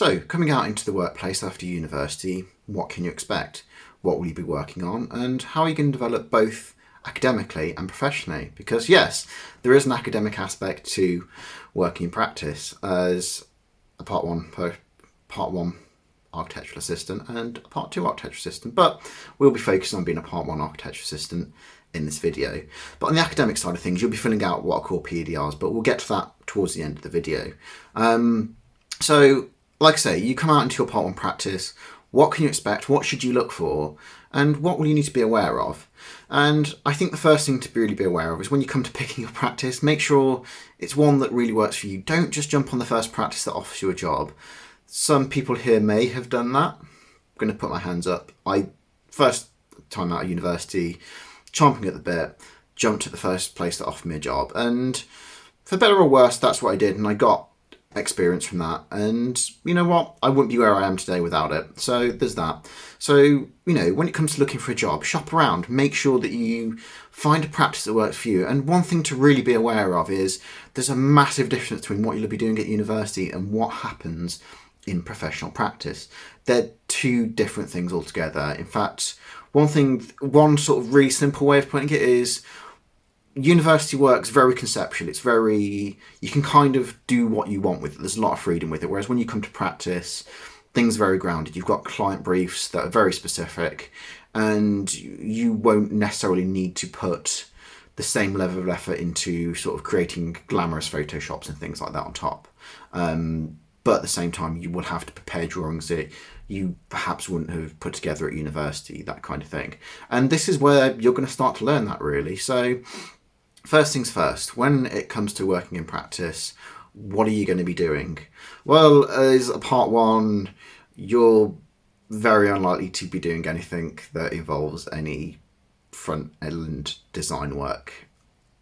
So, coming out into the workplace after university, what can you expect? What will you be working on? And how are you going to develop both academically and professionally? Because yes, there is an academic aspect to working in practice as a part one architectural assistant and a part two architectural assistant, but we'll be focusing on being a part one architectural assistant in this video. But on the academic side of things, you'll be filling out what are called PEDRs, but we'll get to that towards the end of the video. So, like I say, you come out into your part one practice. What can you expect? What should you look for? And what will you need to be aware of? And I think the first thing to really be aware of is when you come to picking your practice, make sure it's one that really works for you. Don't just jump on the first practice that offers you a job. Some people here may have done that. I'm going to put my hands up. First time out of university, chomping at the bit, jumped at the first place that offered me a job. And for better or worse, that's what I did. And I got experience from that, and you know what, I wouldn't be where I am today without it. So there's that. So when it comes to looking for a job, shop around, make sure that you find a practice that works for you. And one thing to really be aware of is there's a massive difference between what you'll be doing at university and what happens in professional practice. They're two different things altogether. In fact, one sort of really simple way of putting it is university work's very conceptual. It's very, you can kind of do what you want with it. There's a lot of freedom with it. Whereas when you come to practice, things are very grounded. You've got client briefs that are very specific, and you won't necessarily need to put the same level of effort into sort of creating glamorous photoshops and things like that on top. But at the same time, you will have to prepare drawings that you perhaps wouldn't have put together at university, that kind of thing. And this is where you're going to start to learn that, really. So first things first, when it comes to working in practice, what are you going to be doing? Well, as a part one, you're very unlikely to be doing anything that involves any front end design work.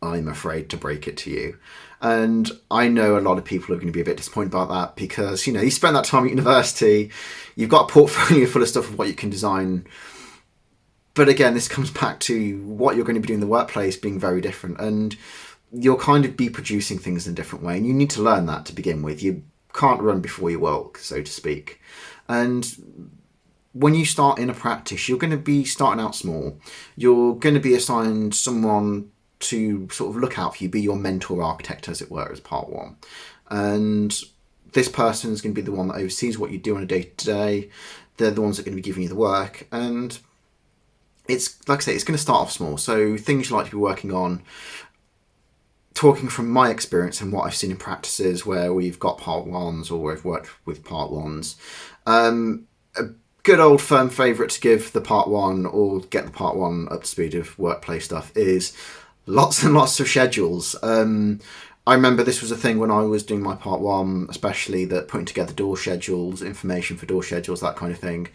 I'm afraid to break it to you. And I know a lot of people are going to be a bit disappointed about that because, you spend that time at university, you've got a portfolio full of stuff of what you can design. But again, this comes back to what you're going to be doing in the workplace being very different, and you'll kind of be producing things in a different way, and you need to learn that to begin with. You can't run before you walk, so to speak. And when you start in a practice, you're going to be starting out small. You're going to be assigned someone to sort of look out for you, be your mentor architect, as it were, as part one. And this person is going to be the one that oversees what you do on a day-to-day. They're the ones that are going to be giving you the work, and it's, like I say, it's going to start off small. So things you like to be working on, talking from my experience and what I've seen in practices where we've got part ones or we've worked with part ones, a good old firm favourite to give the part one or get the part one up to speed of workplace stuff is lots and lots of schedules. I remember this was a thing when I was doing my part one, especially that putting together door schedules, information for door schedules, that kind of thing.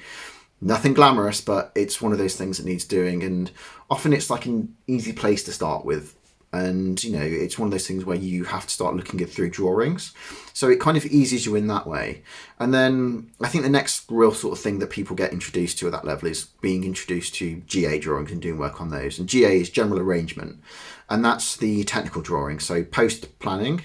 Nothing glamorous, but it's one of those things that needs doing, and often it's like an easy place to start with. And it's one of those things where you have to start looking at through drawings, so it kind of eases you in that way. And then I think the next real sort of thing that people get introduced to at that level is being introduced to GA drawings and doing work on those. And GA is general arrangement, and that's the technical drawing. So post planning,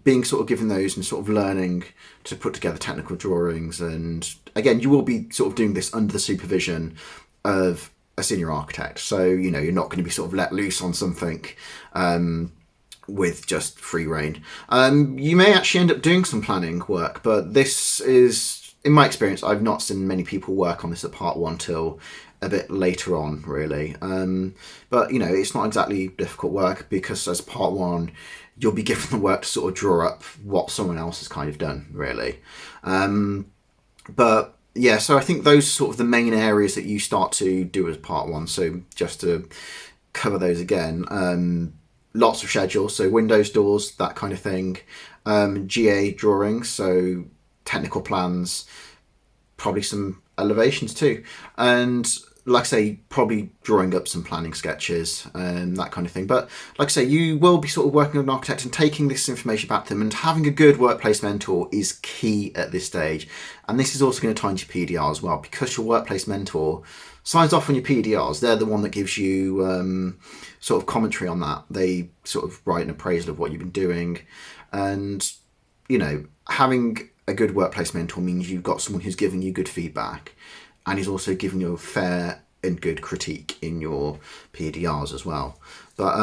being sort of given those and sort of learning to put together technical drawings. And again, you will be sort of doing this under the supervision of a senior architect. So, you're not going to be sort of let loose on something with just free rein. You may actually end up doing some planning work, but this is, in my experience, I've not seen many people work on this at part one till a bit later on, really. But, it's not exactly difficult work because as part one, you'll be given the work to sort of draw up what someone else has kind of done, really. But yeah, so I think those are sort of the main areas that you start to do as part one. So just to cover those again, lots of schedules, so windows, doors, that kind of thing. GA drawings, so technical plans, probably some elevations too. And like I say, probably drawing up some planning sketches and that kind of thing. But like I say, you will be sort of working with an architect and taking this information back to them, and having a good workplace mentor is key at this stage. And this is also going to tie into PDR as well, because your workplace mentor signs off on your PDRs. They're the one that gives you sort of commentary on that. They sort of write an appraisal of what you've been doing. And, having a good workplace mentor means you've got someone who's giving you good feedback and is also giving you a fair and good critique in your PEDRs as well. But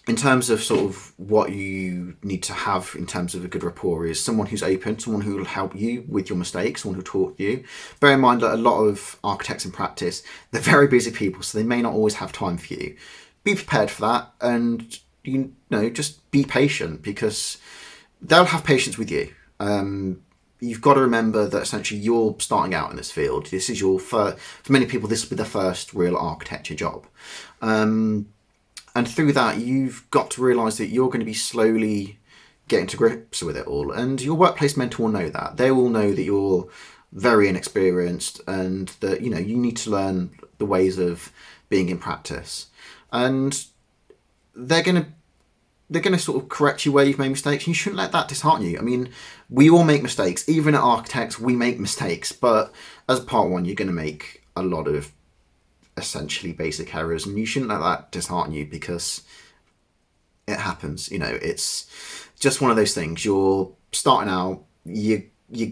in terms of sort of what you need to have in terms of a good rapport is someone who's open, someone who will help you with your mistakes, someone who'll talk to you. Bear in mind that a lot of architects in practice, they're very busy people, so they may not always have time for you. Be prepared for that, and just be patient, because they'll have patience with you. You've got to remember that essentially you're starting out in this field. This is your first, for many people, this will be their first real architecture job. And through that, you've got to realise that you're going to be slowly getting to grips with it all. And your workplace mentor will know that. They will know that you're very inexperienced and that, you need to learn the ways of being in practice. And they're going to sort of correct you where you've made mistakes. And you shouldn't let that dishearten you. I mean, we all make mistakes. Even at architects, we make mistakes. But as a part one, you're going to make a lot of essentially basic errors, and you shouldn't let that dishearten you, because it happens. It's just one of those things. You're starting out, you're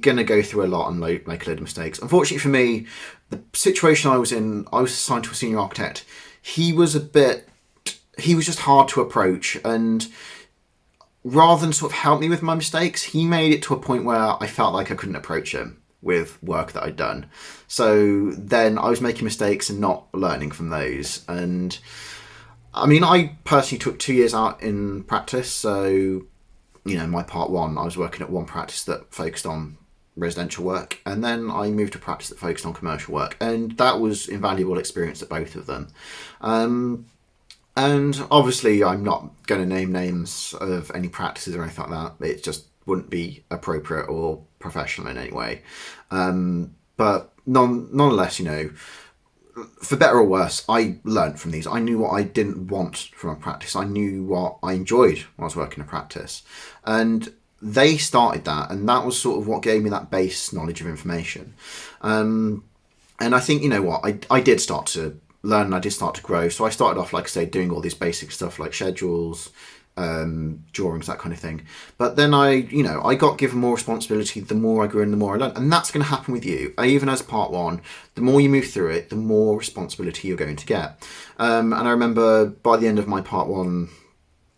gonna go through a lot and make a load of mistakes. Unfortunately for me, the situation I was in, I was assigned to a senior architect. He was just hard to approach, and rather than sort of help me with my mistakes, he made it to a point where I felt like I couldn't approach him with work that I'd done. So then I was making mistakes and not learning from those. And I mean, I personally took 2 years out in practice. So, my part one, I was working at one practice that focused on residential work. And then I moved to practice that focused on commercial work. And that was invaluable experience at both of them. And obviously I'm not going to name names of any practices or anything like that. It just wouldn't be appropriate or professional in any way. But nonetheless, for better or worse, I learnt from these. I knew what I didn't want from a practice. I knew what I enjoyed when I was working a practice. And they started that, and that was sort of what gave me that base knowledge of information. And I think, I did start to learn, and I did start to grow. So I started off, like I say, doing all this basic stuff like schedules, drawings, that kind of thing. But then I got given more responsibility the more I grew and the more I learned. And that's going to happen with you. Even as part one, the more you move through it, the more responsibility you're going to get. And I remember by the end of my part one,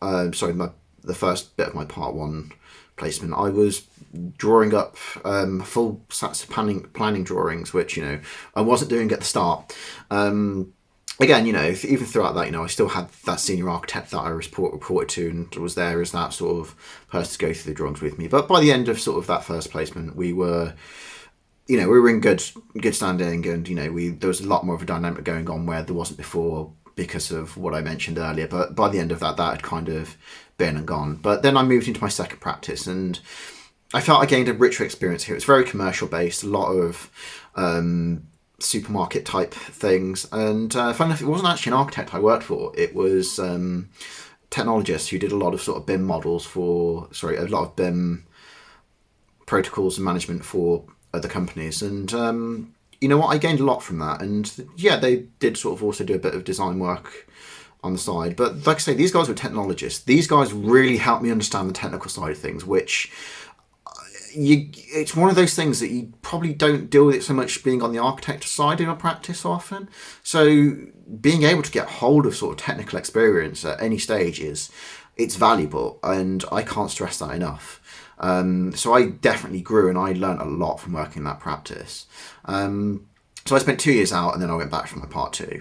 the first bit of my part one placement, I was drawing up full sets of planning drawings, which, I wasn't doing at the start. Again, even throughout that, I still had that senior architect that I reported to and was there as that sort of person to go through the drawings with me. But by the end of sort of that first placement, we were in good standing, and, there was a lot more of a dynamic going on where there wasn't before because of what I mentioned earlier. But by the end of that had kind of been and gone. But then I moved into my second practice, and I felt I gained a richer experience here. It's very commercial based, a lot of supermarket type things, and funny enough, it wasn't actually an architect I worked for. It was technologists who did a lot of sort of BIM models a lot of BIM protocols and management for other companies. And I gained a lot from that. And yeah, they did sort of also do a bit of design work on the side. But like I say, these guys were technologists. These guys really helped me understand the technical side of things, which it's one of those things that you probably don't deal with it so much being on the architecture side in a practice often. So being able to get hold of sort of technical experience at any stage it's valuable, and I can't stress that enough. So I definitely grew, and I learned a lot from working in that practice. So I spent 2 years out, and then I went back for my part two,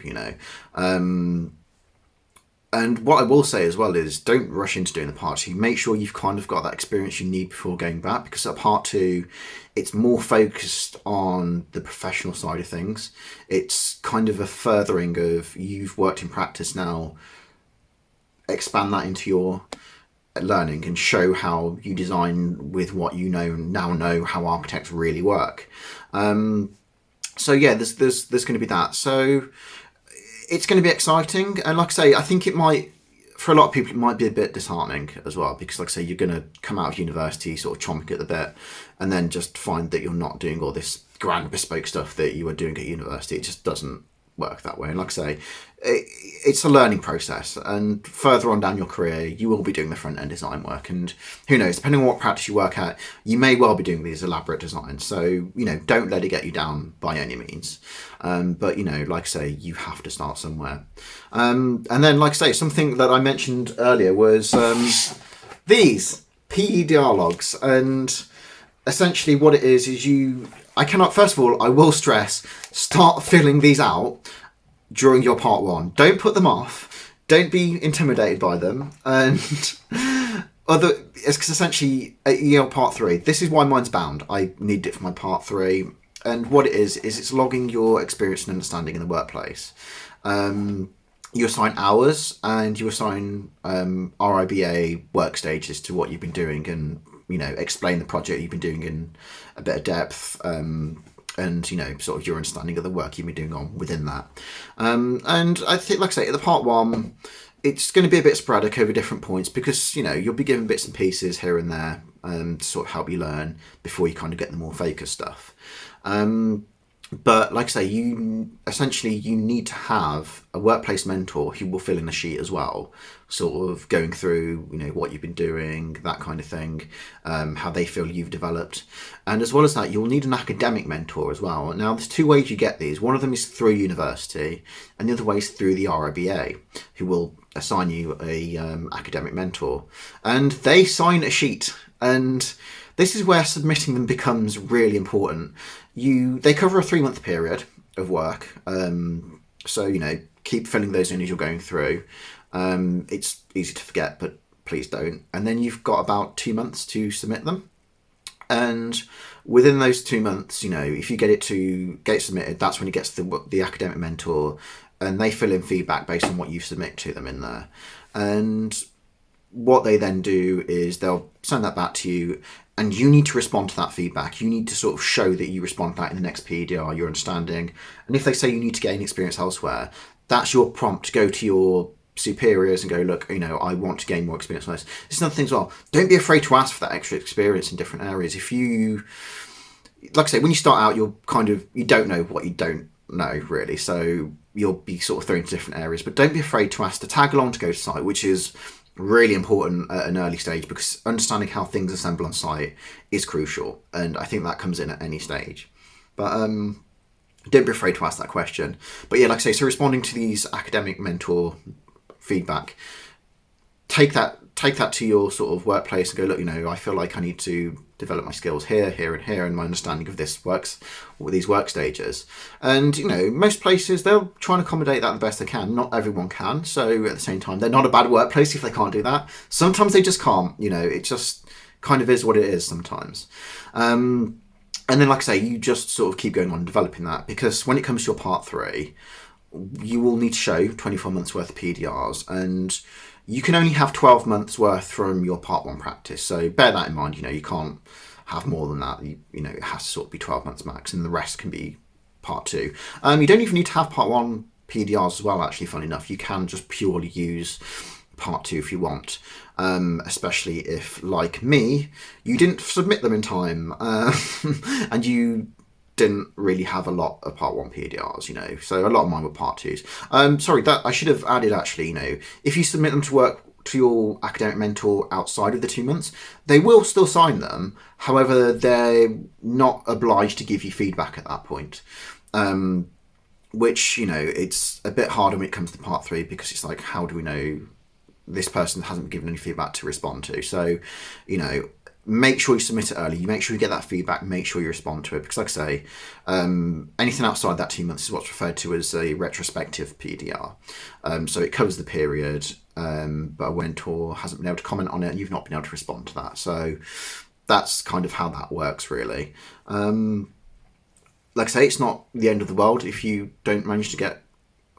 And what I will say as well is, don't rush into doing the part two. Make sure you've kind of got that experience you need before going back, because at part two, it's more focused on the professional side of things. It's kind of a furthering of, you've worked in practice now, expand that into your learning and show how you design with what you know how architects really work. So yeah, there's going to be that. So it's going to be exciting, and like I say, I think it might, for a lot of people, it might be a bit disheartening as well, because like I say, you're going to come out of university sort of chomping at the bit, and then just find that you're not doing all this grand bespoke stuff that you were doing at university. It just doesn't work that way. And like I say, it's a learning process, and further on down your career you will be doing the front end design work, and who knows, depending on what practice you work at, you may well be doing these elaborate designs. So don't let it get you down by any means, but like I say, you have to start somewhere. And then, like I say, something that I mentioned earlier was these PEDR logs. And essentially what it is first of all, I will stress, start filling these out during your part one. Don't put them off. Don't be intimidated by them. And it's because essentially, part three, this is why mine's bound. I need it for my part three. And what it is it's logging your experience and understanding in the workplace. You assign hours, and you assign RIBA work stages to what you've been doing, and explain the project you've been doing in a bit of depth, and sort of your understanding of the work you've been doing on within that. And I think, like I say, at the part one, it's going to be a bit sporadic over different points, because you'll be given bits and pieces here and there to sort of help you learn before you kind of get the more focused stuff. But like I say, you need to have a workplace mentor who will fill in the sheet as well, sort of going through what you've been doing, that kind of thing, how they feel you've developed. And as well as that, you'll need an academic mentor as well. Now, there's two ways you get these. One of them is through university, and the other way is through the RIBA, who will assign you a academic mentor, and they sign a sheet. And this is where submitting them becomes really important. They cover a 3-month period of work, so keep filling those in as you're going through. It's easy to forget, but please don't. And then you've got about 2 months to submit them. And within those 2 months, if you get it submitted, that's when it gets the academic mentor, and they fill in feedback based on what you submit to them in there. And what they then do is they'll send that back to you, and you need to respond to that feedback. You need to sort of show that you respond to that in the next PEDR, your understanding. And if they say you need to gain experience elsewhere, that's your prompt to go to your superiors and go, look, I want to gain more experience on this. This is another thing as well. Don't be afraid to ask for that extra experience in different areas. If you, like I say, when you start out, you don't know what you don't know, really. So you'll be sort of thrown into different areas, but don't be afraid to ask to tag along to go to site, which is really important at an early stage, because understanding how things assemble on site is crucial, and I think that comes in at any stage. But don't be afraid to ask that question. But yeah, like I say, so responding to these academic mentor feedback, take that to your sort of workplace and go, look, I feel like I need to develop my skills here, here, and here, and my understanding of this works with these work stages. And most places, they'll try and accommodate that the best they can. Not everyone can, so at the same time, they're not a bad workplace if they can't do that. Sometimes they just can't. It just kind of is what it is sometimes. And then, like I say, you just sort of keep going on developing that, because when it comes to your part three, you will need to show 24 months worth of PDRs, and you can only have 12 months worth from your part one practice. So bear that in mind. You can't have more than that. It has to sort of be 12 months max, and the rest can be part two. You don't even need to have part one PDRs as well, actually, funny enough. You can just purely use part two if you want, especially if, like me, you didn't submit them in time, and you didn't really have a lot of part one PDRs, so a lot of mine were part twos. Sorry, that I should have added, actually, if you submit them to work to your academic mentor outside of the 2 months, they will still sign them. However, they're not obliged to give you feedback at that point. Which, it's a bit harder when it comes to part three, because it's like, how do we know this person hasn't given any feedback to respond to? So, make sure you submit it early. You make sure you get that feedback. Make sure you respond to it, because, like I say, anything outside that 2 months is what's referred to as a retrospective PDR. So it covers the period, but a mentor hasn't been able to comment on it, and you've not been able to respond to that. So that's kind of how that works, really. Like I say, it's not the end of the world if you don't manage to get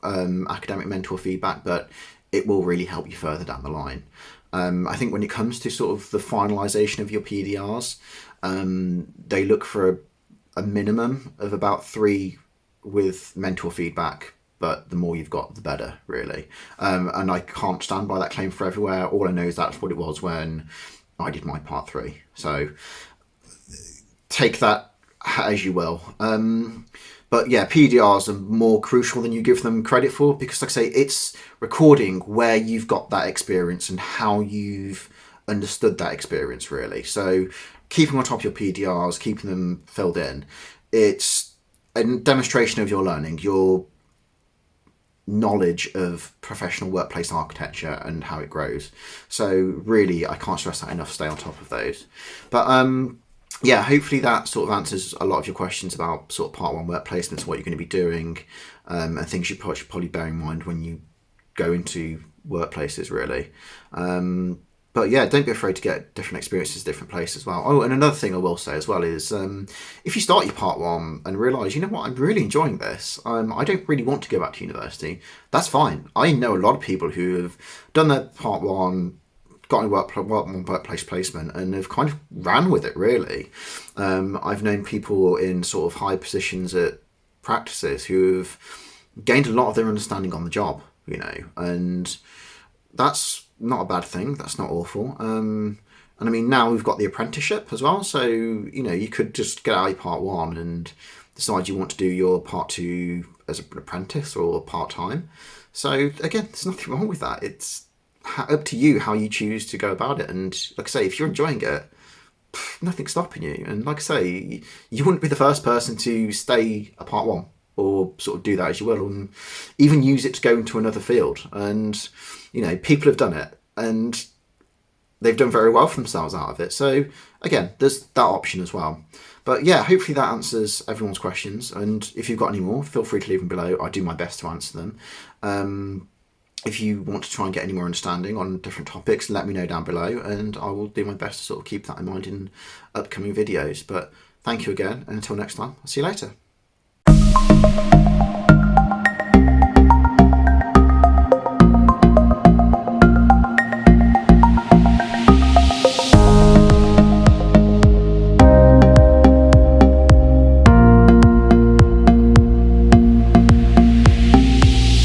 academic mentor feedback, but it will really help you further down the line. I think when it comes to sort of the finalisation of your PDRs, they look for a minimum of about 3 with mentor feedback, but the more you've got, the better, really. And I can't stand by that claim for everywhere. All I know is that's what it was when I did my part 3. So take that as you will. But yeah, PDRs are more crucial than you give them credit for, because, like I say, it's recording where you've got that experience and how you've understood that experience, really. So keeping on top of your PDRs, keeping them filled in, it's a demonstration of your learning, your knowledge of professional workplace architecture and how it grows. So really, I can't stress that enough. Stay on top of those. But yeah, hopefully that sort of answers a lot of your questions about sort of part one work placements, what you're going to be doing, and things you should probably bear in mind when you go into workplaces, really. But yeah, don't be afraid to get different experiences, different places as well. Oh, and another thing I will say as well is, if you start your part one and realise, you know what, I'm really enjoying this. I don't really want to go back to university. That's fine. I know a lot of people who have done their part one, got a workplace placement, and have kind of ran with it, really. I've known people in sort of high positions at practices who have gained a lot of their understanding on the job, and that's not a bad thing. That's not awful. And I mean, now we've got the apprenticeship as well. So, you could just get out of your part one and decide you want to do your part two as an apprentice or part-time. So again, there's nothing wrong with that. It's up to you how you choose to go about it. And like I say, if you're enjoying it, nothing's stopping you. And like I say, you wouldn't be the first person to stay a part one or sort of do that as you will, and even use it to go into another field. And people have done it and they've done very well for themselves out of it. So again, there's that option as well. But yeah, hopefully that answers everyone's questions. And if you've got any more, feel free to leave them below. I do my best to answer them. If you want to try and get any more understanding on different topics, let me know down below, and I will do my best to sort of keep that in mind in upcoming videos. But thank you again, and until next time, I'll see you later.